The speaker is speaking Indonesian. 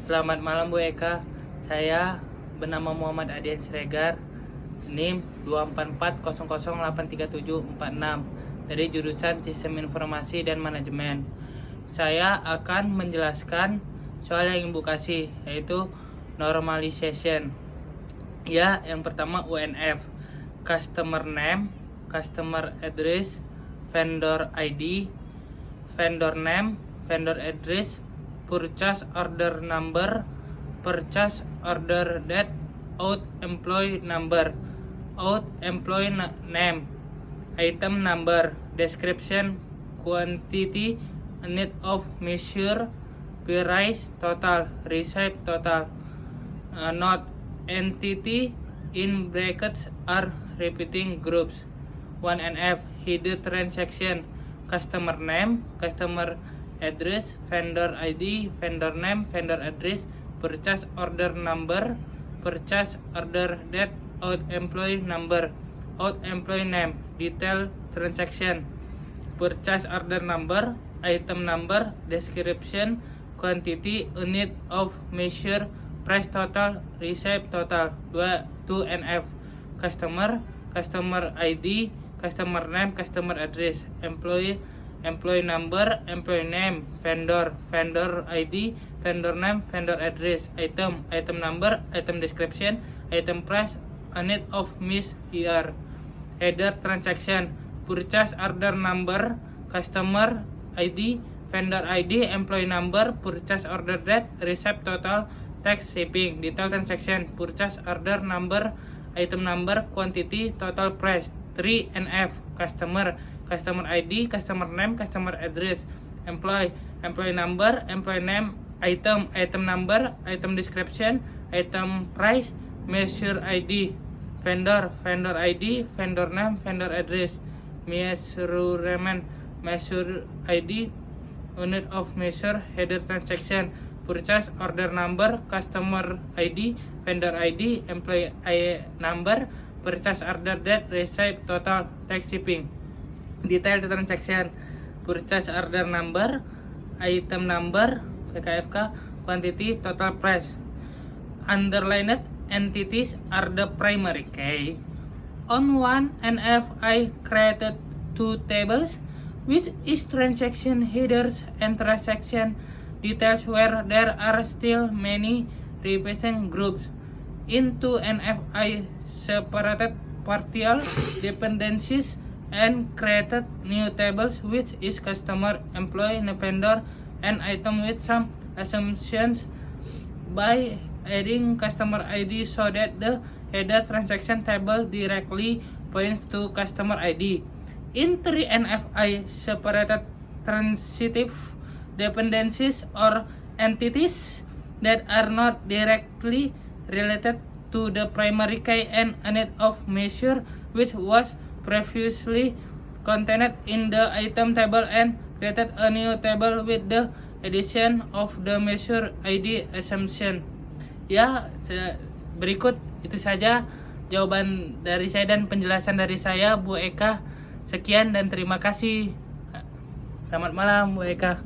Selamat malam Bu Eka. Saya bernama Muhammad Adian Siregar, NIM 244008376 dari jurusan Sistem Informasi dan Manajemen. Saya akan menjelaskan soal yang Ibu kasih, yaitu normalization. Ya, yang pertama UNF, customer name, customer address, vendor ID, vendor name, vendor address, purchase order number, purchase order date, out employee number, out employee name, item number, description, quantity, unit of measure, price, total, receipt total, note, entity in brackets are repeating groups. 1NF, header transaction, customer name, customer address, vendor ID, vendor name, vendor address, purchase order number, purchase order date, out employee number, out employee name, detail transaction, purchase order number, item number, description, quantity, unit of measure, price total, receipt total. 2NF, customer, customer ID, customer name, customer address, employee number, employee name, vendor ID, vendor name, vendor address, item number, item description, item price, unit of measure. Header transaction, purchase order number, customer ID, vendor ID, employee number, purchase order date, receipt total, tax, shipping. Detail transaction, purchase order number, item number, quantity, total price. 3NF, customer ID, customer name, customer address, employee number, employee name, item number, item description, item price, measure ID, vendor ID, vendor name, vendor address, measurement, measure ID, unit of measure. Header transaction, purchase order number, customer ID, vendor ID, employee number, purchase order date, receipt total, tax, shipping. Detail transaction, purchase order number, item number, PKFK, quantity, total price. Underlined entities are the primary key. On 1NF, I created two tables, which is transaction headers and transaction details, where there are still many repeating groups. In 2NF, I separated partial dependencies and created new tables, which is customer, employee, vendor, and item, with some assumptions by adding customer ID so that the header transaction table directly points to customer ID. In 3NF, I separated transitive dependencies or entities that are not directly related to the primary key and unit of measure, which was previously contained in the item table, and created a new table with the addition of the measure ID assumption. Ya, berikut itu saja jawaban dari saya dan penjelasan dari saya, Bu Eka. Sekian dan terima kasih. Selamat malam, Bu Eka.